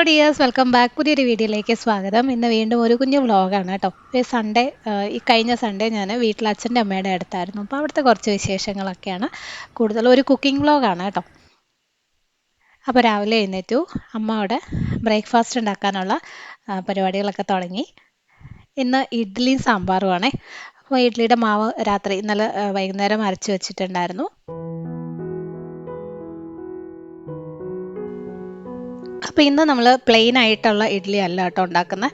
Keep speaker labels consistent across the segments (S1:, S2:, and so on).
S1: Dears, welcome back. പുതിയൊരു വീഡിയോയിലേക്ക് സ്വാഗതം. ഇന്ന് വീണ്ടും ഒരു കുഞ്ഞു വ്ളോഗാണ് കേട്ടോ. സൺഡേ, ഈ കഴിഞ്ഞ സൺഡേ ഞാൻ വീട്ടിൽ അച്ഛൻ്റെ അമ്മയുടെ അടുത്തായിരുന്നു. അപ്പോൾ അവിടുത്തെ കുറച്ച് വിശേഷങ്ങളൊക്കെയാണ്. കൂടുതൽ ഒരു കുക്കിംഗ് വ്ളോഗാണ് കേട്ടോ. അപ്പോൾ രാവിലെ എഴുന്നേറ്റു, അമ്മ അവിടെ ബ്രേക്ക്ഫാസ്റ്റ് ഉണ്ടാക്കാനുള്ള പരിപാടികളൊക്കെ തുടങ്ങി. ഇന്ന് ഇഡ്ഡലിയും സാമ്പാറുമാണേ. അപ്പോൾ ഇഡ്ഡലിയുടെ മാവ് രാത്രി ഇന്നലെ വൈകുന്നേരം അരച്ച് വെച്ചിട്ടുണ്ടായിരുന്നു. അപ്പോൾ ഇന്ന് നമ്മൾ പ്ലെയിൻ ആയിട്ടുള്ള ഇഡ്ഡലി അല്ല കേട്ടോ ഉണ്ടാക്കുന്നത്.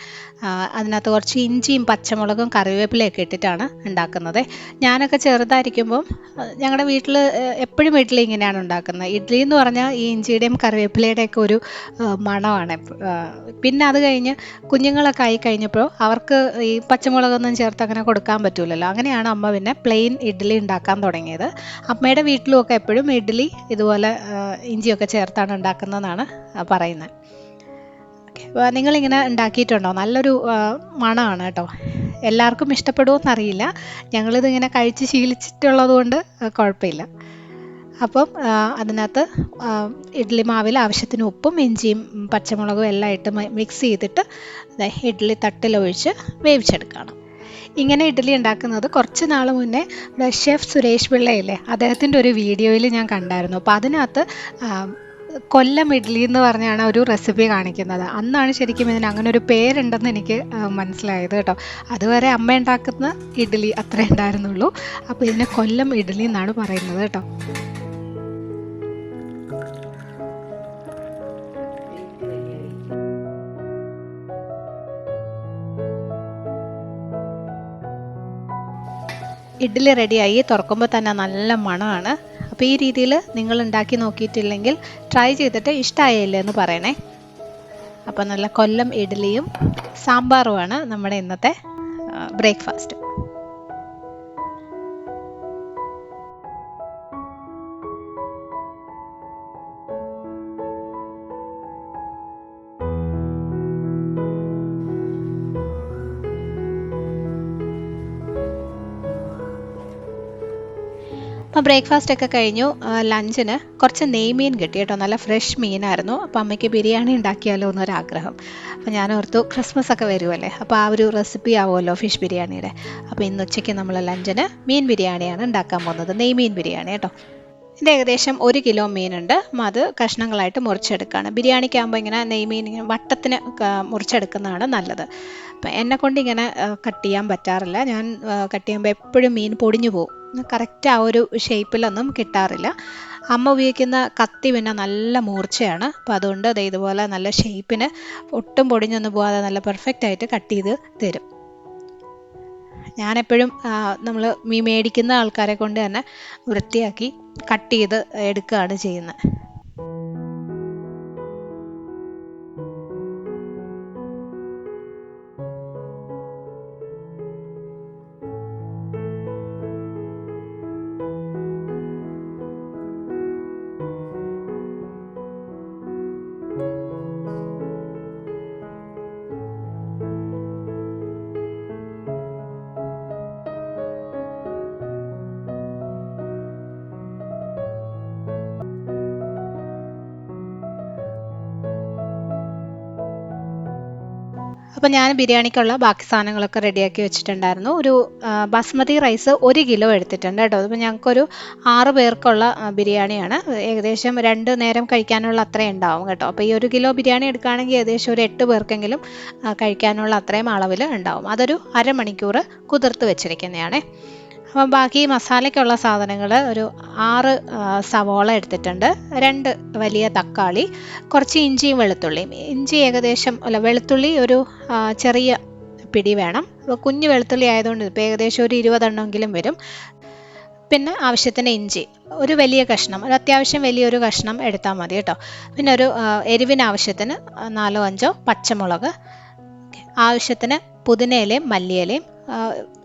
S1: അതിനകത്ത് കുറച്ച് ഇഞ്ചിയും പച്ചമുളകും കറിവേപ്പിലയൊക്കെ ഇട്ടിട്ടാണ് ഉണ്ടാക്കുന്നത്. ഞാനൊക്കെ ചെറുതായിരിക്കുമ്പം ഞങ്ങളുടെ വീട്ടിൽ എപ്പോഴും ഇഡ്ഡലി ഇങ്ങനെയാണ് ഉണ്ടാക്കുന്നത്. ഇഡ്ഡലി എന്ന് പറഞ്ഞാൽ ഈ ഇഞ്ചിയുടെയും കറിവേപ്പിലയുടെയൊക്കെ ഒരു മണമാണ്. പിന്നെ അത് കഴിഞ്ഞ് കുഞ്ഞുങ്ങളൊക്കെ ആയി കഴിഞ്ഞപ്പോൾ അവർക്ക് ഈ പച്ചമുളകൊന്നും ചേർത്ത് അങ്ങനെ കൊടുക്കാൻ പറ്റില്ലല്ലോ. അങ്ങനെയാണ് അമ്മ പിന്നെ പ്ലെയിൻ ഇഡ്ഡലി ഉണ്ടാക്കാൻ തുടങ്ങിയത്. അമ്മയുടെ വീട്ടിലുമൊക്കെ എപ്പോഴും ഇഡ്ഡലി ഇതുപോലെ ഇഞ്ചിയൊക്കെ ചേർത്താണ് ഉണ്ടാക്കുന്നതെന്നാണ് പറയുന്നത്. നിങ്ങളിങ്ങനെ ഉണ്ടാക്കിയിട്ടുണ്ടോ? നല്ലൊരു മണമാണ് കേട്ടോ. എല്ലാവർക്കും ഇഷ്ടപ്പെടുമോയെന്നറിയില്ല. ഞങ്ങളിതിങ്ങനെ കഴിച്ച് ശീലിച്ചിട്ടുള്ളത് കൊണ്ട് കുഴപ്പമില്ല. അപ്പം അതിനകത്ത് ഇഡ്ഡലി മാവിൽ ആവശ്യത്തിന് ഉപ്പും ഇഞ്ചിയും പച്ചമുളകും എല്ലാം ഇട്ട് മിക്സ് ചെയ്തിട്ട് ഇഡ്ഡലി തട്ടിലൊഴിച്ച് വേവിച്ചെടുക്കണം. ഇങ്ങനെ ഇഡ്ഡലി ഉണ്ടാക്കുന്നത് കുറച്ച് നാൾ മുന്നേ ഷെഫ് സുരേഷ് പിള്ളയില്ലേ, അദ്ദേഹത്തിൻ്റെ ഒരു വീഡിയോയിൽ ഞാൻ കണ്ടായിരുന്നു. അപ്പോൾ അതിനകത്ത് കൊല്ലം ഇഡ്ഡലി എന്ന് പറഞ്ഞാണ് ഒരു റെസിപ്പി കാണിക്കുന്നത്. അന്നാണ് ശരിക്കും ഇതിന് അങ്ങനെ ഒരു പേരുണ്ടെന്ന് എനിക്ക് മനസ്സിലായത് കേട്ടോ. അതുവരെ അമ്മ ഉണ്ടാക്കുന്ന ഇഡ്ഡലി അത്രേ ഉണ്ടായിരുന്നുള്ളൂ. അപ്പോൾ ഇതിനെ കൊല്ലം ഇഡ്ഡലി എന്നാണ് പറയുന്നത് കേട്ടോ. ഇഡ്ഡലി റെഡിയായി, തുറക്കുമ്പോൾ തന്നെ നല്ല മണമാണ്. അപ്പോൾ ഈ രീതിയിൽ നിങ്ങൾ ഉണ്ടാക്കി നോക്കിയിട്ടില്ലെങ്കിൽ ട്രൈ ചെയ്തിട്ട് ഇഷ്ടമായില്ലേ എന്ന് പറയണേ. അപ്പോൾ നല്ല കൊല്ലം ഇഡ്ഡലിയും സാമ്പാറുമാണ് നമ്മുടെ ഇന്നത്തെ ബ്രേക്ക്ഫാസ്റ്റ്. അപ്പോൾ ബ്രേക്ക്ഫാസ്റ്റ് ഒക്കെ കഴിഞ്ഞു. ലഞ്ചിന് കുറച്ച് നെയ്മീൻ കിട്ടി കേട്ടോ. നല്ല ഫ്രഷ് മീനായിരുന്നു. അപ്പോൾ അമ്മയ്ക്ക് ബിരിയാണി ഉണ്ടാക്കിയാലോ എന്നൊരാഗ്രഹം. അപ്പോൾ ഞാൻ ഓർത്തു ക്രിസ്മസ് ഒക്കെ വരുമല്ലേ, അപ്പോൾ ആ ഒരു റെസിപ്പി ആവുമല്ലോ ഫിഷ് ബിരിയാണിയുടെ. അപ്പോൾ ഇന്ന് ഉച്ചയ്ക്ക് നമ്മൾ ലഞ്ചിന് മീൻ ബിരിയാണിയാണ് ഉണ്ടാക്കാൻ പോകുന്നത്. നെയ്മീൻ ബിരിയാണി കേട്ടോ. ഇത് ഏകദേശം 1 കിലോ മീനുണ്ട്. അത് കഷ്ണങ്ങളായിട്ട് മുറിച്ചെടുക്കുകയാണ്. ബിരിയാണിക്കാകുമ്പോൾ ഇങ്ങനെ നെയ്മീൻ ഇങ്ങനെ വട്ടത്തിന് മുറിച്ചെടുക്കുന്നതാണ് നല്ലത്. അപ്പം എന്നെ കൊണ്ട് ഇങ്ങനെ കട്ട് ചെയ്യാൻ പറ്റാറില്ല. ഞാൻ കട്ട് ചെയ്യുമ്പോൾ എപ്പോഴും മീൻ പൊടിഞ്ഞു പോകും. കറക്റ്റ് ആ ഒരു ഷേപ്പിലൊന്നും കിട്ടാറില്ല. അമ്മ ഉപയോഗിക്കുന്ന കത്തി പിന്നെ നല്ല മൂർച്ചയാണ്. അപ്പോൾ അതുകൊണ്ട് അത് ഇതുപോലെ നല്ല ഷേപ്പിന് ഒട്ടും പൊടിഞ്ഞൊന്നും പോകാതെ നല്ല പെർഫെക്റ്റ് ആയിട്ട് കട്ട് ചെയ്ത് തരും. ഞാനെപ്പോഴും നമ്മൾ മീൻ മേടിക്കുന്ന ആൾക്കാരെ കൊണ്ട് തന്നെ വൃത്തിയാക്കി കട്ട് ചെയ്ത് എടുക്കുകയാണ് ചെയ്യുന്നത്. അപ്പോൾ ഞാൻ ബിരിയാണിക്കുള്ള ബാക്കി സാധനങ്ങളൊക്കെ റെഡിയാക്കി വെച്ചിട്ടുണ്ടായിരുന്നു. ഒരു ബാസ്മതി റൈസ് 1 കിലോ എടുത്തിട്ടുണ്ട് കേട്ടോ. അപ്പോൾ ഞങ്ങൾക്കൊരു 6 പേർക്കുള്ള ബിരിയാണിയാണ്. ഏകദേശം 2 നേരം കഴിക്കാനുള്ള അത്രയും ഉണ്ടാവും കേട്ടോ. അപ്പോൾ ഈ 1 കിലോ ബിരിയാണി എടുക്കുകയാണെങ്കിൽ ഏകദേശം ഒരു 8 പേർക്കെങ്കിലും കഴിക്കാനുള്ള അത്രയും അളവിൽ ഉണ്ടാവും. അതൊരു അരമണിക്കൂർ കുതിർത്ത് വെച്ചിരിക്കുന്നതാണ്. അപ്പം ബാക്കി മസാലയ്ക്കുള്ള സാധനങ്ങൾ ഒരു 6 സവോള എടുത്തിട്ടുണ്ട്, 2 വലിയ തക്കാളി, കുറച്ച് ഇഞ്ചിയും വെളുത്തുള്ളിയും. ഇഞ്ചി ഏകദേശം വെളുത്തുള്ളി ഒരു ചെറിയ പിടി വേണം. കുഞ്ഞു വെളുത്തുള്ളി ആയതുകൊണ്ട് ഇപ്പോൾ ഏകദേശം ഒരു 20 എണ്ണമെങ്കിലും വരും. പിന്നെ ആവശ്യത്തിന് ഇഞ്ചി ഒരു വലിയ കഷ്ണം, ഒരു അത്യാവശ്യം വലിയൊരു കഷ്ണം എടുത്താൽ മതി കേട്ടോ. പിന്നെ ഒരു എരിവിന് ആവശ്യത്തിന് 4-5 പച്ചമുളക്, ആവശ്യത്തിന് പുതിനയിലയും മല്ലിയിലയും.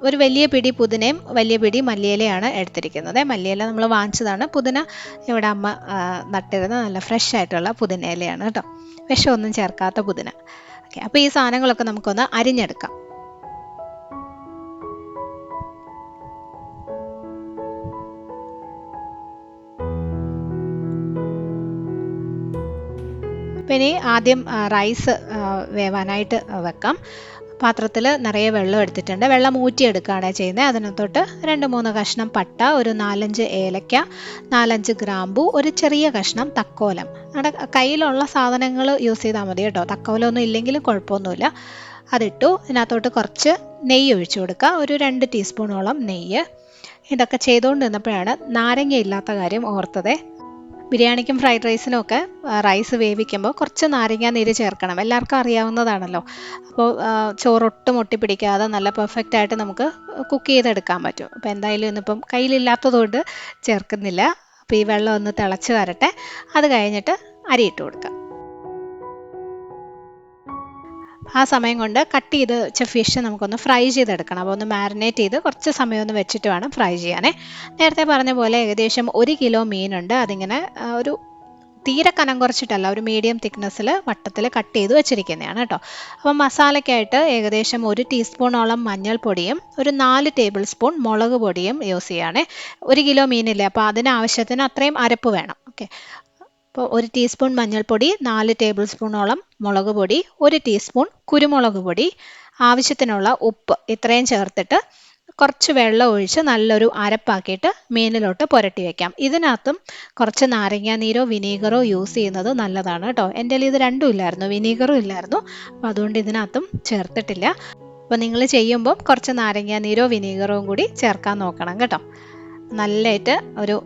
S1: ഒരു വലിയ പിടി പുതിനയും വലിയ പിടി മല്ലിയിലയാണ് എടുത്തിരിക്കുന്നത്. മല്ലിയില നമ്മൾ വാങ്ങിച്ചതാണ്. പുതിന ഇവിടെ അമ്മ നട്ടിരുന്ന നല്ല ഫ്രഷ് ആയിട്ടുള്ള പുതിനയിലയാണ് കേട്ടോ. വിഷമൊന്നും ചേർക്കാത്ത പുതിന. ഓക്കെ, അപ്പോൾ ഈ സാധനങ്ങളൊക്കെ നമുക്കൊന്ന് അരിഞ്ഞെടുക്കാം. അപ്പോൾ ഇനി ആദ്യം റൈസ് വേവാനായിട്ട് വെക്കാം. പാത്രത്തിൽ നിറയെ വെള്ളം എടുത്തിട്ടുണ്ട്. വെള്ളം ഊറ്റിയെടുക്കുകയാണ് ചെയ്യുന്നത്. അതിനകത്തോട്ട് 2-3 കഷ്ണം പട്ട, ഒരു 4-5 ഏലക്ക, 4-5 ഗ്രാമ്പു, ഒരു ചെറിയ കഷ്ണം തക്കോലം. നമ്മുടെ കയ്യിലുള്ള സാധനങ്ങൾ യൂസ് ചെയ്താൽ മതി കേട്ടോ. തക്കോലമൊന്നും ഇല്ലെങ്കിലും കുഴപ്പമൊന്നുമില്ല. അതിട്ടു. ഇതിനകത്തോട്ട് കുറച്ച് നെയ്യ് ഒഴിച്ചു കൊടുക്കുക, ഒരു 2 ടീസ്പൂണോളം നെയ്യ്. ഇതൊക്കെ ചെയ്തുകൊണ്ട് നിന്നപ്പോഴാണ് നാരങ്ങ ഇല്ലാത്ത കാര്യം ഓർത്തത്. ബിരിയാണിക്കും ഫ്രൈഡ് റൈസിനും ഒക്കെ റൈസ് വേവിക്കുമ്പോൾ കുറച്ച് നാരങ്ങ നീര് ചേർക്കണം. എല്ലാവർക്കും അറിയാവുന്നതാണല്ലോ. അപ്പോൾ ചോറൊട്ടും ഒട്ടിപ്പിടിക്കാതെ നല്ല പെർഫെക്റ്റ് ആയിട്ട് നമുക്ക് കുക്ക് ചെയ്തെടുക്കാൻ പറ്റും. അപ്പോൾ എന്തായാലും ഇന്നിപ്പം കയ്യിലില്ലാത്തതുകൊണ്ട് ചേർക്കുന്നില്ല. അപ്പോൾ ഈ വെള്ളം ഒന്ന് തിളച്ച് വരട്ടെ. അത് കഴിഞ്ഞിട്ട് അരിയിട്ട് കൊടുക്കാം. ആ സമയം കൊണ്ട് കട്ട് ചെയ്ത് വെച്ച ഫിഷ് നമുക്കൊന്ന് ഫ്രൈ ചെയ്തെടുക്കണം. അപ്പോൾ ഒന്ന് മാരിനേറ്റ് ചെയ്ത് കുറച്ച് സമയം ഒന്ന് വെച്ചിട്ട് വേണം ഫ്രൈ ചെയ്യാനേ. നേരത്തെ പറഞ്ഞ പോലെ ഏകദേശം 1 കിലോ മീനുണ്ട്. അതിങ്ങനെ ഒരു തീരെ കനം കുറച്ചിട്ടല്ല, ഒരു മീഡിയം തിക്നെസ്സിൽ വട്ടത്തിൽ കട്ട് ചെയ്ത് വെച്ചിരിക്കുന്നതാണ് കേട്ടോ. അപ്പം മസാലയ്ക്കായിട്ട് ഏകദേശം 1 ടീസ്പൂണോളം മഞ്ഞൾപ്പൊടിയും ഒരു 4 ടേബിൾ സ്പൂൺ മുളക് പൊടിയും യൂസ് ചെയ്യുകയാണേ. 1 കിലോ മീനില്ലേ, അപ്പോൾ അതിനാവശ്യത്തിന് അത്രയും അരപ്പ് വേണം. ഓക്കെ. അപ്പോൾ 1 ടീസ്പൂൺ മഞ്ഞൾപ്പൊടി, 4 ടേബിൾ സ്പൂണോളം മുളക് പൊടി, 1 ടീസ്പൂൺ കുരുമുളക് പൊടി, ആവശ്യത്തിനുള്ള ഉപ്പ്, ഇത്രയും ചേർത്തിട്ട് കുറച്ച് വെള്ളം ഒഴിച്ച് നല്ലൊരു അരപ്പാക്കിയിട്ട് മീനിലോട്ട് പുരട്ടി വയ്ക്കാം. ഇതിനകത്തും കുറച്ച് നാരങ്ങ നീരോ വിനീഗറോ യൂസ് ചെയ്യുന്നത് നല്ലതാണ് കേട്ടോ. എൻ്റെ കയ്യിൽ ഇത് രണ്ടും ഇല്ലായിരുന്നു, വിനീഗറും ഇല്ലായിരുന്നു. അപ്പോൾ അതുകൊണ്ട് ഇതിനകത്തും ചേർത്തിട്ടില്ല. അപ്പോൾ നിങ്ങൾ ചെയ്യുമ്പം കുറച്ച് നാരങ്ങ നീരോ വിനീഗറോ കൂടി ചേർക്കാൻ നോക്കണം കേട്ടോ. നല്ലതായിട്ട് ഒരു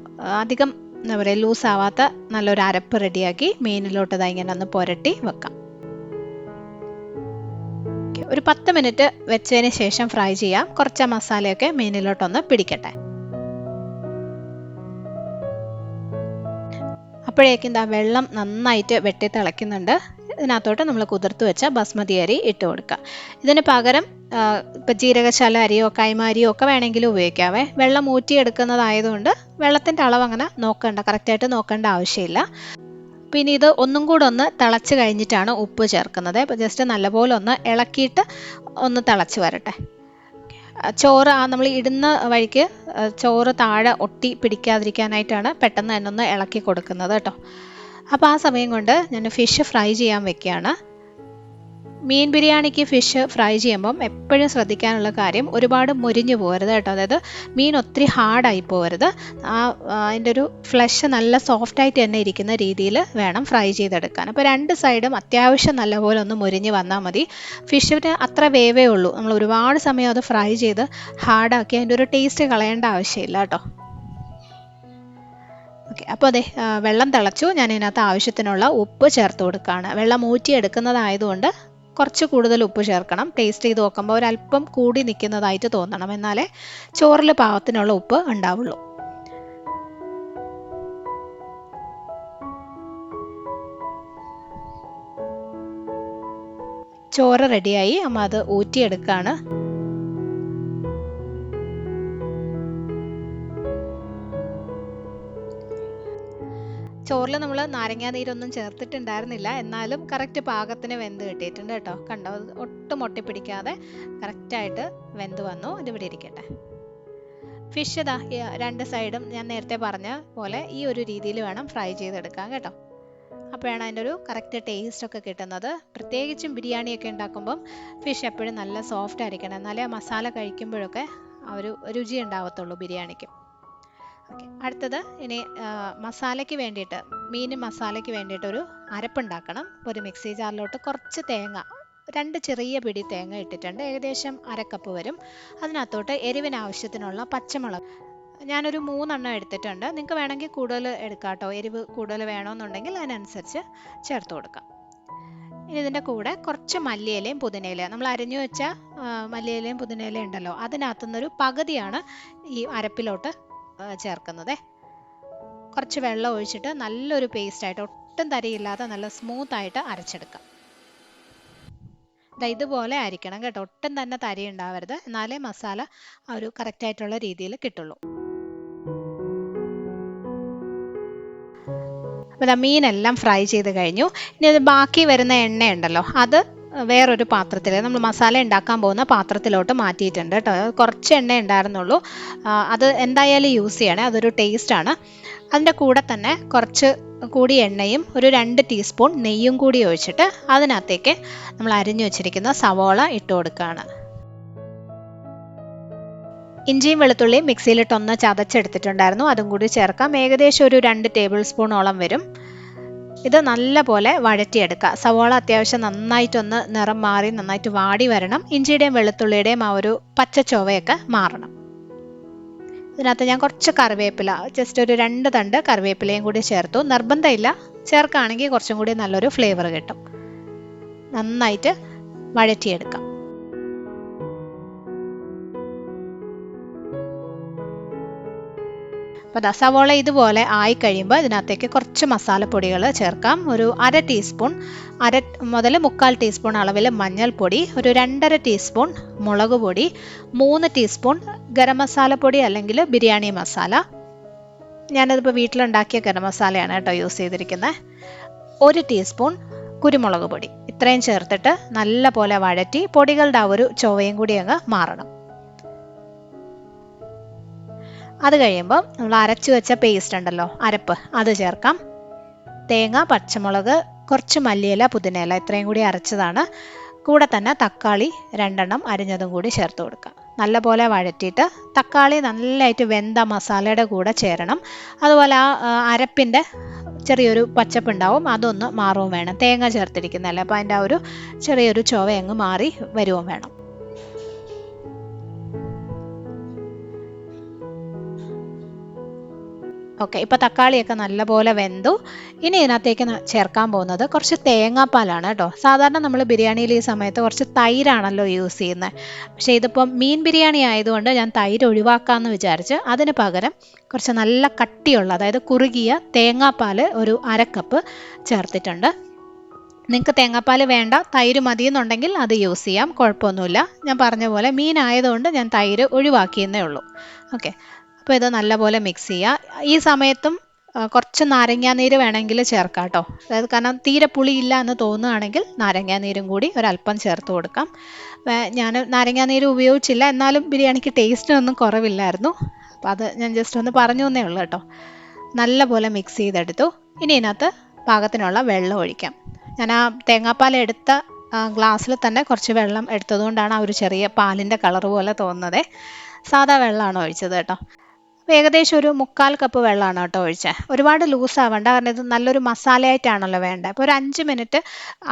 S1: അധികം എന്താ പറയുക ലൂസ് ആവാത്ത നല്ലൊരു അരപ്പ് റെഡിയാക്കി മീനിലോട്ട് ഇങ്ങനെ ഒന്ന് പുരട്ടി വെക്കാം. ഒരു 10 മിനിറ്റ് വെച്ചതിന് ശേഷം ഫ്രൈ ചെയ്യാം. കുറച്ച് മസാലയൊക്കെ മീനിലോട്ടൊന്ന് പിടിക്കട്ടെ. അപ്പോഴേക്കും എന്താ വെള്ളം നന്നായിട്ട് വെട്ടി തിളയ്ക്കുന്നുണ്ട്. ഇതിനകത്തോട്ട് നമ്മൾ കുതിർത്ത് വെച്ച ബസ്മതി അരി ഇട്ട് കൊടുക്കുക. ഇതിന് പകരം ഇപ്പം ജീരകശാല അരിയോ കൈമ അരിയോ ഒക്കെ വേണമെങ്കിലും ഉപയോഗിക്കാവേ. വെള്ളം ഊറ്റിയെടുക്കുന്നതായതുകൊണ്ട് വെള്ളത്തിൻ്റെ അളവ് അങ്ങനെ നോക്കണ്ട, കറക്റ്റായിട്ട് നോക്കേണ്ട ആവശ്യമില്ല. പിന്നെ ഇത് ഒന്നും കൂടെ ഒന്ന് തിളച്ച് കഴിഞ്ഞിട്ടാണ് ഉപ്പ് ചേർക്കുന്നത്. അപ്പോൾ ജസ്റ്റ് നല്ലപോലെ ഒന്ന് ഇളക്കിയിട്ട് ഒന്ന് തിളച്ച് വരട്ടെ. ചോറ് നമ്മൾ ഇടുന്ന വഴിക്ക് ചോറ് താഴെ ഒട്ടി പിടിക്കാതിരിക്കാനായിട്ടാണ് പെട്ടെന്ന് തന്നെ ഒന്ന് ഇളക്കി കൊടുക്കുന്നത് കേട്ടോ. അപ്പോൾ ആ സമയം കൊണ്ട് ഞാൻ ഫിഷ് ഫ്രൈ ചെയ്യാൻ വെക്കുകയാണ്. മീൻ ബിരിയാണിക്ക് ഫിഷ് ഫ്രൈ ചെയ്യുമ്പം എപ്പോഴും ശ്രദ്ധിക്കാനുള്ള കാര്യം ഒരുപാട് മുരിഞ്ഞു പോകരുത് കേട്ടോ. അതായത് മീൻ ഒത്തിരി ഹാർഡായി പോകരുത്. അതിൻ്റെ ഒരു ഫ്ലഷ് നല്ല സോഫ്റ്റായിട്ട് തന്നെ ഇരിക്കുന്ന രീതിയിൽ വേണം ഫ്രൈ ചെയ്തെടുക്കാൻ. അപ്പോൾ 2 സൈഡും അത്യാവശ്യം നല്ലപോലെ ഒന്ന് മുരിഞ്ഞ് വന്നാൽ മതി. ഫിഷിന് അത്ര വേവേ ഉള്ളൂ. നമ്മൾ ഒരുപാട് സമയം അത് ഫ്രൈ ചെയ്ത് ഹാർഡാക്കി അതിൻ്റെ ഒരു ടേസ്റ്റ് കളയേണ്ട ആവശ്യമില്ല കേട്ടോ. ഓക്കെ. അപ്പോൾ അതെ വെള്ളം തിളച്ചു. ഞാൻ ഇതിനകത്ത് ആവശ്യത്തിനുള്ള ഉപ്പ് ചേർത്ത് കൊടുക്കുകയാണ്. വെള്ളം ഊറ്റിയെടുക്കുന്നതായതുകൊണ്ട് കുറച്ച് കൂടുതൽ ഉപ്പ് ചേർക്കണം. ടേസ്റ്റ് ചെയ്ത് നോക്കുമ്പോൾ ഒരല്പം കൂടി നിൽക്കുന്നതായിട്ട് തോന്നണം, എന്നാലേ ചോറിൽ പാകത്തിനുള്ള ഉപ്പ് ഉണ്ടാവുള്ളൂ. ചോറ് റെഡിയായി. അമ്മ അത് ഊറ്റിയെടുക്കുകയാണ്. ചോറിൽ നമ്മൾ നാരങ്ങാ നീരൊന്നും ചേർത്തിട്ടുണ്ടായിരുന്നില്ല, എന്നാലും കറക്റ്റ് പാകത്തിന് വെന്ത് കിട്ടിയിട്ടുണ്ട് കേട്ടോ. കണ്ടോ, ഒട്ടും ഒട്ടിപ്പിടിക്കാതെ കറക്റ്റായിട്ട് വെന്ത് വന്നു. ഇതിവിടെ ഇരിക്കട്ടെ. ഫിഷ് ഇതാ 2 സൈഡും ഞാൻ നേരത്തെ പറഞ്ഞ പോലെ ഈ ഒരു രീതിയിൽ വേണം ഫ്രൈ ചെയ്തെടുക്കാൻ കേട്ടോ. അപ്പോഴാണ് അതിൻ്റെ ഒരു കറക്റ്റ് ടേസ്റ്റ് ഒക്കെ കിട്ടുന്നത്. പ്രത്യേകിച്ചും ബിരിയാണിയൊക്കെ ഉണ്ടാക്കുമ്പം ഫിഷ് എപ്പോഴും നല്ല സോഫ്റ്റ് ആയിരിക്കണം, എന്നാലേ ആ മസാല കഴിക്കുമ്പോഴൊക്കെ ആ ഒരു രുചി ഉണ്ടാവത്തുള്ളൂ ബിരിയാണിക്ക്. ഓക്കെ. അടുത്തത് ഇനി മസാലയ്ക്ക് വേണ്ടിയിട്ട് മീൻ മസാലയ്ക്ക് വേണ്ടിയിട്ടൊരു അരപ്പുണ്ടാക്കണം. ഒരു മിക്സി ജാറിലോട്ട് കുറച്ച് തേങ്ങ, 2 ചെറിയ പിടി തേങ്ങ ഇട്ടിട്ടുണ്ട്. ഏകദേശം 1/2 കപ്പ് വരും. അതിനകത്തോട്ട് എരിവിന് ആവശ്യത്തിനുള്ള പച്ചമുളക് ഞാനൊരു 3 എണ്ണം എടുത്തിട്ടുണ്ട്. നിങ്ങൾക്ക് വേണമെങ്കിൽ കൂടുതൽ എടുക്കാം കേട്ടോ. എരിവ് കൂടുതൽ വേണമെന്നുണ്ടെങ്കിൽ അതിനനുസരിച്ച് ചേർത്ത് കൊടുക്കാം. ഇനി ഇതിൻ്റെ കൂടെ കുറച്ച് മല്ലിയിലയും പുതിനയിലയും, നമ്മൾ അരിഞ്ഞു വെച്ച മല്ലിയിലയും പുതിനയിലയും ഉണ്ടല്ലോ, അതിനകത്തുനിന്നൊരു പകുതിയാണ് ഈ അരപ്പിലോട്ട് ചേർക്കുന്നത്. കുറച്ച് വെള്ളം ഒഴിച്ചിട്ട് നല്ലൊരു പേസ്റ്റായിട്ട് ഒട്ടും തരിയില്ലാതെ നല്ല സ്മൂത്തായിട്ട് അരച്ചെടുക്കാം. ഇതുപോലെ ആയിരിക്കണം കേട്ടോ, ഒട്ടും തന്നെ തരി ഉണ്ടാവരുത്, എന്നാലേ മസാല ആ ഒരു കറക്റ്റായിട്ടുള്ള രീതിയിൽ കിട്ടുള്ളൂ. അപ്പോൾ മീനെല്ലാം ഫ്രൈ ചെയ്ത് കഴിഞ്ഞു. ഇനി അത് ബാക്കി വരുന്ന എണ്ണയുണ്ടല്ലോ, അത് വേറൊരു പാത്രത്തിൽ നമ്മൾ മസാല ഉണ്ടാക്കാൻ പോകുന്ന പാത്രത്തിലോട്ട് മാറ്റിയിട്ടുണ്ട് കേട്ടോ. കുറച്ച് എണ്ണ ഉണ്ടായിരുന്നുള്ളൂ, അത് എന്തായാലും യൂസ് ചെയ്യണേ, അതൊരു ടേസ്റ്റാണ്. അതിൻ്റെ കൂടെ തന്നെ കുറച്ച് കൂടി എണ്ണയും ഒരു 2 ടീസ്പൂൺ നെയ്യും കൂടി ഒഴിച്ചിട്ട് അതിനകത്തേക്ക് നമ്മൾ അരിഞ്ഞു വെച്ചിരിക്കുന്ന സവോള ഇട്ട് കൊടുക്കുകയാണ്. ഇഞ്ചിയും വെളുത്തുള്ളിയും മിക്സിയിലിട്ടൊന്ന് ചതച്ചെടുത്തിട്ടുണ്ടായിരുന്നു, അതും കൂടി ചേർക്കാം. ഏകദേശം ഒരു 2 ടേബിൾ സ്പൂണോളം വരും. ഇത് നല്ലപോലെ വഴറ്റിയെടുക്കുക. സവോള അത്യാവശ്യം നന്നായിട്ടൊന്ന് നിറം മാറി നന്നായിട്ട് വാടി വരണം. ഇഞ്ചിയുടെയും വെളുത്തുള്ളിയുടെയും ആ ഒരു പച്ച ചൊവയൊക്കെ മാറണം. ഇതിനകത്ത് ഞാൻ കുറച്ച് കറിവേപ്പില, ജസ്റ്റ് ഒരു 2 തണ്ട് കറിവേപ്പിലയും കൂടി ചേർത്തു. നിർബന്ധമില്ല, ചേർക്കുകയാണെങ്കിൽ കുറച്ചും കൂടി നല്ലൊരു ഫ്ലേവർ കിട്ടും. നന്നായിട്ട് വഴറ്റിയെടുക്കാം. അപ്പോൾ സവോള ഇതുപോലെ ആയി കഴിയുമ്പോൾ ഇതിനകത്തേക്ക് കുറച്ച് മസാലപ്പൊടികൾ ചേർക്കാം. ഒരു 1/2 ടീസ്പൂൺ, 1/2 മുതൽ 1/4 ടീസ്പൂൺ അളവിൽ മഞ്ഞൾപ്പൊടി, ഒരു 2.5 ടീസ്പൂൺ മുളക് പൊടി, 3 ടീസ്പൂൺ ഗരം മസാലപ്പൊടി അല്ലെങ്കിൽ ബിരിയാണി മസാല. ഞാനതിപ്പോൾ വീട്ടിലുണ്ടാക്കിയ ഗരം മസാലയാണ് കേട്ടോ യൂസ് ചെയ്തിരിക്കുന്നത്. 1 ടീസ്പൂൺ കുരുമുളക് പൊടി. ഇത്രയും ചേർത്തിട്ട് നല്ല പോലെ വഴറ്റി പൊടികളുടെ ആ ഒരു ചൊവയും കൂടി അങ്ങ് മാറണം. അത് കഴിയുമ്പോൾ നമ്മൾ അരച്ചു വെച്ച പേസ്റ്റ് ഉണ്ടല്ലോ, അരപ്പ്, അത് ചേർക്കാം. തേങ്ങ, പച്ചമുളക്, കുറച്ച് മല്ലിയില, പുതിനയില ഇത്രയും കൂടി അരച്ചതാണ്. കൂടെ തന്നെ തക്കാളി 2 എണ്ണം അരിഞ്ഞതും കൂടി ചേർത്ത് കൊടുക്കുക. നല്ലപോലെ വഴറ്റിയിട്ട് തക്കാളി നല്ലതായിട്ട് വെന്ത മസാലയുടെ കൂടെ ചേരണം. അതുപോലെ ആ അരപ്പിൻ്റെ ചെറിയൊരു പച്ചപ്പുണ്ടാവും, അതൊന്ന് മാറുകയും വേണം. തേങ്ങ ചേർത്തിരിക്കുന്നതല്ലേ, അപ്പോൾ അതിൻ്റെ ആ ഒരു ചെറിയൊരു ചൊവ അങ്ങ് മാറി വരുകയും വേണം. ഓക്കെ, ഇപ്പോൾ തക്കാളിയൊക്കെ നല്ലപോലെ വെന്തു. ഇനി ഇതിനകത്തേക്ക് ചേർക്കാൻ പോകുന്നത് കുറച്ച് തേങ്ങാപ്പാലാണ് കേട്ടോ. സാധാരണ നമ്മൾ ബിരിയാണിയിൽ ഈ സമയത്ത് കുറച്ച് തൈരാണല്ലോ യൂസ് ചെയ്യുന്നത്. പക്ഷേ ഇതിപ്പം മീൻ ബിരിയാണി ആയതുകൊണ്ട് ഞാൻ തൈര് ഒഴിവാക്കാമെന്ന് വിചാരിച്ച് അതിന് പകരം കുറച്ച് നല്ല കട്ടിയുള്ള, അതായത് കുറുകിയ തേങ്ങാപ്പാൽ ഒരു 1/2 കപ്പ് ചേർത്തിട്ടുണ്ട്. നിങ്ങൾക്ക് തേങ്ങാപ്പാൽ വേണ്ട, തൈര് മതിയെന്നുണ്ടെങ്കിൽ അത് യൂസ് ചെയ്യാം, കുഴപ്പമൊന്നുമില്ല. ഞാൻ പറഞ്ഞ പോലെ മീൻ ആയതുകൊണ്ട് ഞാൻ തൈര് ഒഴിവാക്കിയെന്നേ ഉള്ളൂ. ഓക്കെ, അപ്പോൾ ഇത് നല്ലപോലെ മിക്സ് ചെയ്യുക. ഈ സമയത്തും കുറച്ച് നാരങ്ങാനീര് വേണമെങ്കിൽ ചേർക്കാം കേട്ടോ. അതായത് കാരണം തീരെ പുളിയില്ല എന്ന് തോന്നുകയാണെങ്കിൽ നാരങ്ങാനീരും കൂടി ഒരല്പം ചേർത്ത് കൊടുക്കാം. ഞാൻ നാരങ്ങാനീര് ഉപയോഗിച്ചില്ല, എന്നാലും ബിരിയാണിക്ക് ടേസ്റ്റിനൊന്നും കുറവില്ലായിരുന്നു. അപ്പോൾ അത് ഞാൻ ജസ്റ്റ് ഒന്ന് പറഞ്ഞു എന്നേ ഉള്ളൂ കേട്ടോ. നല്ലപോലെ മിക്സ് ചെയ്തെടുത്തു. ഇനി ഇതിനകത്ത് പാകത്തിനുള്ള വെള്ളം ഒഴിക്കാം. ഞാൻ ആ തേങ്ങാപ്പാൽ എടുത്ത ഗ്ലാസ്സിൽ തന്നെ കുറച്ച് വെള്ളം എടുത്തതുകൊണ്ടാണ് ആ ഒരു ചെറിയ പാലിൻ്റെ കളർ പോലെ തോന്നുന്നത്. സാധാ വെള്ളമാണ് ഒഴിച്ചത് കേട്ടോ. ഏകദേശം ഒരു 1/4 കപ്പ് വെള്ളമാണ് കേട്ടോ ഒഴിച്ചത്. ഒരുപാട് ലൂസ് ആവണ്ട, കാരണം ഇത് നല്ലൊരു മസാലയായിട്ടാണല്ലോ വേണ്ടത്. അപ്പോൾ ഒരു 5 മിനിറ്റ്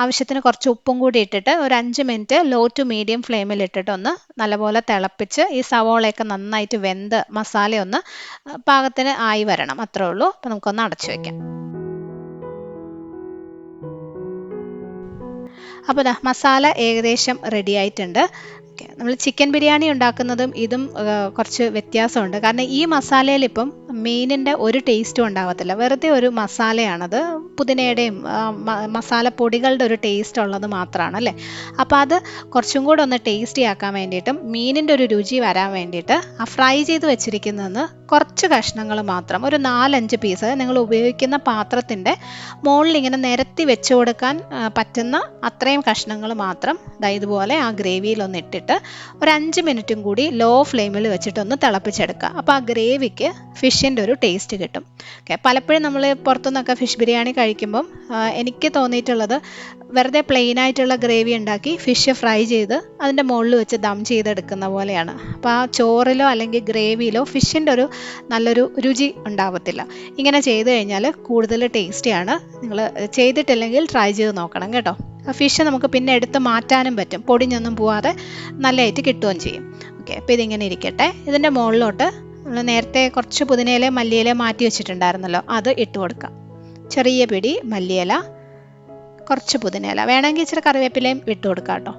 S1: ആവശ്യത്തിന് കുറച്ച് ഉപ്പും കൂടി ഇട്ടിട്ട് ഒരു 5 മിനിറ്റ് ലോ ടു മീഡിയം ഫ്ലെയിമിൽ ഇട്ടിട്ട് ഒന്ന് നല്ലപോലെ തിളപ്പിച്ച് ഈ സവോളയൊക്കെ നന്നായിട്ട് വെന്ത് മസാലയൊന്ന് പാകത്തിന് ആയി വരണം. അത്രേ ഉള്ളൂ. അപ്പോൾ നമുക്കൊന്ന് അടച്ചു വയ്ക്കാം. അപ്പോൾ മസാല ഏകദേശം റെഡി ആയിട്ടുണ്ട്. നമ്മൾ ചിക്കൻ ബിരിയാണി ഉണ്ടാക്കുന്നതും ഇതും കുറച്ച് വ്യത്യാസമുണ്ട്. കാരണം ഈ മസാലയിൽ ഇപ്പം മീനിൻ്റെ ഒരു ടേസ്റ്റും ഉണ്ടാകത്തില്ല, വെറുതെ ഒരു മസാലയാണത്. പുതിനയുടെയും മസാലപ്പൊടികളുടെ ഒരു ടേസ്റ്റ് ഉള്ളത് മാത്രമാണ് അല്ലേ. അപ്പോൾ അത് കുറച്ചും കൂടെ ഒന്ന് ടേസ്റ്റി ആക്കാൻ വേണ്ടിയിട്ടും മീനിൻ്റെ ഒരു രുചി വരാൻ വേണ്ടിയിട്ട് ആ ഫ്രൈ ചെയ്ത് വെച്ചിരിക്കുന്നതെന്ന് കുറച്ച് കഷ്ണങ്ങൾ മാത്രം, ഒരു 4-5 പീസ് നിങ്ങൾ ഉപയോഗിക്കുന്ന പാത്രത്തിൻ്റെ മുകളിൽ ഇങ്ങനെ നിരത്തി വെച്ച് കൊടുക്കാൻ പറ്റുന്ന അത്രയും കഷ്ണങ്ങൾ മാത്രം ഇതുപോലെ ആ ഗ്രേവിയിലൊന്ന് ഇട്ടിട്ട് ഒരു 5 മിനിറ്റും കൂടി ലോ ഫ്ലെയിമിൽ വെച്ചിട്ടൊന്ന് തിളപ്പിച്ചെടുക്കുക. അപ്പോൾ ആ ഗ്രേവിക്ക് ഫിഷിൻ്റെ ഒരു ടേസ്റ്റ് കിട്ടും. ഓക്കെ, പലപ്പോഴും നമ്മൾ പുറത്തുനിന്നൊക്കെ ഫിഷ് ബിരിയാണി കഴിക്കുമ്പം എനിക്ക് തോന്നിയിട്ടുള്ളത് വെറുതെ പ്ലെയിൻ ആയിട്ടുള്ള ഗ്രേവി ഉണ്ടാക്കി ഫിഷ് ഫ്രൈ ചെയ്ത് അതിൻ്റെ മുകളിൽ വെച്ച് ദം ചെയ്തെടുക്കുന്ന പോലെയാണ്. അപ്പോൾ ആ ചോറിലോ അല്ലെങ്കിൽ ഗ്രേവിയിലോ ഫിഷിൻ്റെ ഒരു നല്ലൊരു രുചി ഉണ്ടാവത്തില്ല. ഇങ്ങനെ ചെയ്ത് കഴിഞ്ഞാൽ കൂടുതൽ ടേസ്റ്റിയാണ്. നിങ്ങൾ ചെയ്തിട്ടില്ലെങ്കിൽ ട്രൈ ചെയ്ത് നോക്കണം കേട്ടോ. ആ ഫിഷ് നമുക്ക് പിന്നെ എടുത്ത് മാറ്റാനും പറ്റും, പൊടിഞ്ഞൊന്നും പോവാതെ നല്ലതായിട്ട് കിട്ടുകയും ചെയ്യും. ഓക്കെ, അപ്പോൾ ഇതിങ്ങനെ ഇരിക്കട്ടെ. ഇതിൻ്റെ മുകളിലോട്ട് നമ്മൾ നേരത്തെ കുറച്ച് പുതിനയില മല്ലിയില മാറ്റി വെച്ചിട്ടുണ്ടായിരുന്നല്ലോ, അത് ഇട്ട് കൊടുക്കാം. ചെറിയ പിടി മല്ലിയില, കുറച്ച് പുതിനയില, വേണമെങ്കിൽ ഇച്ചിരി കറിവേപ്പിലയും ഇട്ട് കൊടുക്കാം കേട്ടോ.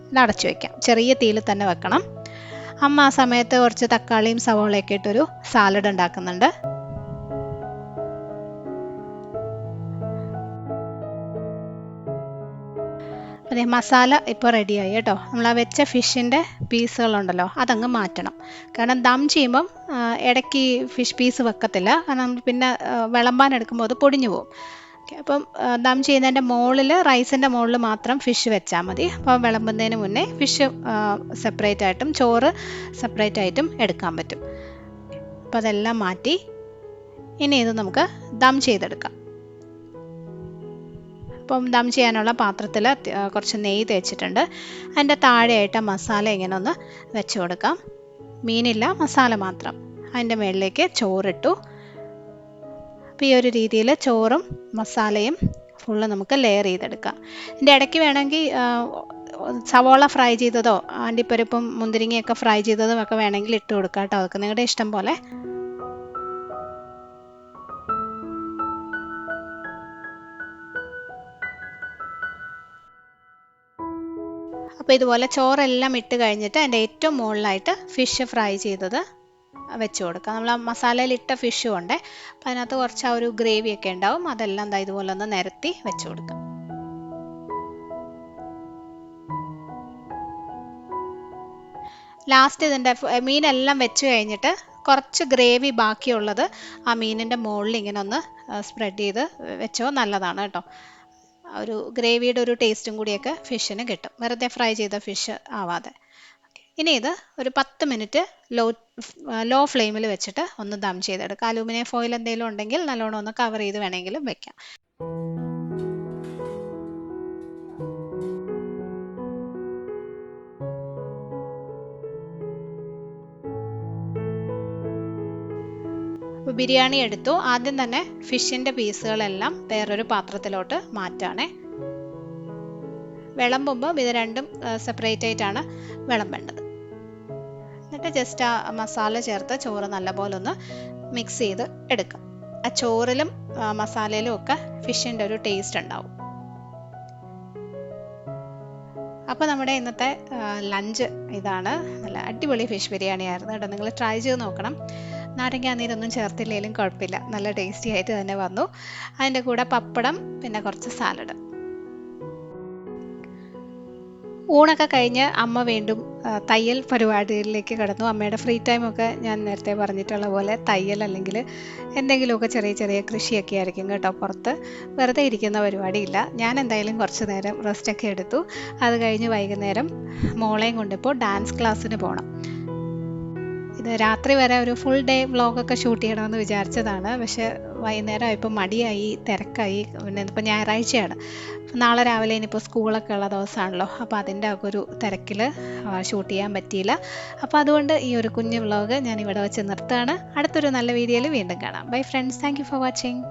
S1: ഇത് അടച്ചു വയ്ക്കാം, ചെറിയ തീയിൽ തന്നെ വെക്കണം. അമ്മ ആ സമയത്ത് കുറച്ച് തക്കാളിയും സവോളയൊക്കെ ഇട്ടൊരു സാലഡ് ഉണ്ടാക്കുന്നുണ്ട്. അതെ, മസാല ഇപ്പോൾ റെഡിയായി കേട്ടോ. നമ്മൾ ആ വെച്ച ഫിഷിൻ്റെ പീസുകളുണ്ടല്ലോ അതങ്ങ് മാറ്റണം. കാരണം ദം ചെയ്യുമ്പം ഇടയ്ക്ക് ഫിഷ് പീസ് വെക്കത്തില്ല, കാരണം നമ്മൾ പിന്നെ വിളമ്പാൻ എടുക്കുമ്പോൾ അത് പൊടിഞ്ഞു പോകും. ഓക്കെ, അപ്പം ദം ചെയ്യുന്നതിൻ്റെ മുകളിൽ റൈസിൻ്റെ മുകളിൽ മാത്രം ഫിഷ് വെച്ചാൽ മതി. അപ്പോൾ വിളമ്പുന്നതിന് മുന്നേ ഫിഷ് സെപ്പറേറ്റ് ആയിട്ടും ചോറ് സെപ്പറേറ്റ് ആയിട്ടും എടുക്കാൻ പറ്റും. അപ്പോൾ അതെല്ലാം മാറ്റി ഇനി ഇത് നമുക്ക് ദം ചെയ്തെടുക്കാം. അപ്പം ദം ചെയ്യാനുള്ള പാത്രത്തിൽ കുറച്ച് നെയ്യ് തേച്ചിട്ടുണ്ട്. അതിൻ്റെ താഴെയായിട്ട് മസാല ഇങ്ങനെ ഒന്ന് വെച്ച് കൊടുക്കാം. മീനില്ല, മസാല മാത്രം. അതിൻ്റെ മുകളിലേക്ക് ചോറിട്ടു. അപ്പോൾ ഈ ഒരു രീതിയിൽ ചോറും മസാലയും ഫുള്ള് നമുക്ക് ലെയർ ചെയ്തെടുക്കാം. ഇതിൻ്റെ ഇടയ്ക്ക് വേണമെങ്കിൽ സവോള ഫ്രൈ ചെയ്തതോ അണ്ടിപ്പരിപ്പും മുന്തിരിങ്ങയൊക്കെ ഫ്രൈ ചെയ്തതും ഒക്കെ വേണമെങ്കിൽ ഇട്ട് കൊടുക്കാം കേട്ടോ. അതൊക്കെ നിങ്ങളുടെ ഇഷ്ടം പോലെ. അപ്പോൾ ഇതുപോലെ ചോറെല്ലാം ഇട്ട് കഴിഞ്ഞിട്ട് അതിൻ്റെ ഏറ്റവും മുകളിലായിട്ട് ഫിഷ് ഫ്രൈ ചെയ്തത് വെച്ച് കൊടുക്കാം. നമ്മൾ ആ മസാലയിൽ ഇട്ട ഫിഷും ഉണ്ട്. അപ്പം അതിനകത്ത് കുറച്ച് ആ ഒരു ഗ്രേവിയൊക്കെ ഉണ്ടാവും. അതെല്ലാം എന്താ ഇതുപോലെ ഒന്ന് നിരത്തി വെച്ച് കൊടുക്കാം. ലാസ്റ്റ് ഇതിൻ്റെ മീനെല്ലാം വെച്ച് കഴിഞ്ഞിട്ട് കുറച്ച് ഗ്രേവി ബാക്കിയുള്ളത് ആ മീനിൻ്റെ മുകളിൽ ഇങ്ങനെ ഒന്ന് സ്പ്രെഡ് ചെയ്ത് വെച്ചോ, നല്ലതാണ് കേട്ടോ. ഒരു ഗ്രേവിയുടെ ഒരു ടേസ്റ്റും കൂടിയൊക്കെ ഫിഷിന് കിട്ടും, വെറുതെ ഫ്രൈ ചെയ്ത ഫിഷ് ആവാതെ. ഇനി ഇത് ഒരു 10 മിനിറ്റ് ലോ ഫ്ലെയിമിൽ വെച്ചിട്ട് ഒന്ന് ദം ചെയ്തെടുക്കുക. അലൂമിനിയം ഫോയിൽ എന്തെങ്കിലും ഉണ്ടെങ്കിൽ നല്ലോണം ഒന്ന് കവർ ചെയ്ത് വേണമെങ്കിലും വെക്കാം. അപ്പോൾ ബിരിയാണി എടുത്തു. ആദ്യം തന്നെ ഫിഷിൻ്റെ പീസുകളെല്ലാം വേറൊരു പാത്രത്തിലോട്ട് മാറ്റാണേ. വിളമ്പുമ്പോൾ ഇത് രണ്ടും സെപ്പറേറ്റ് ആയിട്ടാണ് വിളമ്പേണ്ടത്. എന്നിട്ട് ജസ്റ്റ് ആ മസാല ചേർത്ത് ചോറ് നല്ലപോലെ ഒന്ന് മിക്സ് ചെയ്ത് എടുക്കാം. ആ ചോറിലും മസാലയിലും ഒക്കെ ഫിഷിൻ്റെ ഒരു ടേസ്റ്റ് ഉണ്ടാവും. അപ്പോൾ നമ്മുടെ ഇന്നത്തെ ലഞ്ച് ഇതാണ്. നല്ല അടിപൊളി ഫിഷ് ബിരിയാണി ആയിരുന്നു കേട്ടോ. നിങ്ങൾ ട്രൈ ചെയ്ത് നോക്കണം. നാരങ്ങ നീരൊന്നും ചേർത്തില്ലെങ്കിലും കുഴപ്പമില്ല, നല്ല ടേസ്റ്റി ആയിട്ട് തന്നെ വന്നു. അതിൻ്റെ കൂടെ പപ്പടം, പിന്നെ കുറച്ച് സാലഡ്. ഊണൊക്കെ കഴിഞ്ഞ് അമ്മ വീണ്ടും തയ്യൽ പരിപാടികളിലേക്ക് കടന്നു. അമ്മയുടെ ഫ്രീ ടൈമൊക്കെ ഞാൻ നേരത്തെ പറഞ്ഞിട്ടുള്ള പോലെ തയ്യൽ അല്ലെങ്കിൽ എന്തെങ്കിലുമൊക്കെ ചെറിയ ചെറിയ കൃഷിയൊക്കെ ആയിരിക്കും കേട്ടോ. പുറത്ത് വെറുതെ ഇരിക്കുന്ന പരിപാടിയില്ല. ഞാൻ എന്തായാലും കുറച്ച് നേരം റെസ്റ്റൊക്കെ എടുത്തു. അത് കഴിഞ്ഞ് വൈകുന്നേരം മോളെയും കൊണ്ടിപ്പോൾ ഡാൻസ് ക്ലാസ്സിന് പോകണം. ഇത് രാത്രി വരെ ഒരു ഫുൾ ഡേ വ്ളോഗൊക്കെ ഷൂട്ട് ചെയ്യണമെന്ന് വിചാരിച്ചതാണ്. പക്ഷെ വൈകുന്നേരം ആയപ്പോൾ മടിയായി, തിരക്കായി. പിന്നെ ഇതിപ്പോൾ ഞായറാഴ്ചയാണ്. നാളെ രാവിലെ ഇനിയിപ്പോൾ സ്കൂളൊക്കെ ഉള്ള ദിവസമാണല്ലോ. അപ്പോൾ അതിൻ്റെ ഒക്കെ ഒരു തിരക്കിൽ ഷൂട്ട് ചെയ്യാൻ പറ്റിയില്ല. അപ്പോൾ അതുകൊണ്ട് ഈ ഒരു കുഞ്ഞു വ്ളോഗ് ഞാൻ ഇവിടെ വെച്ച് നിർത്തുകയാണ്. അടുത്തൊരു നല്ല വീഡിയോയിൽ വീണ്ടും കാണാം. Bye friends, thank you for watching.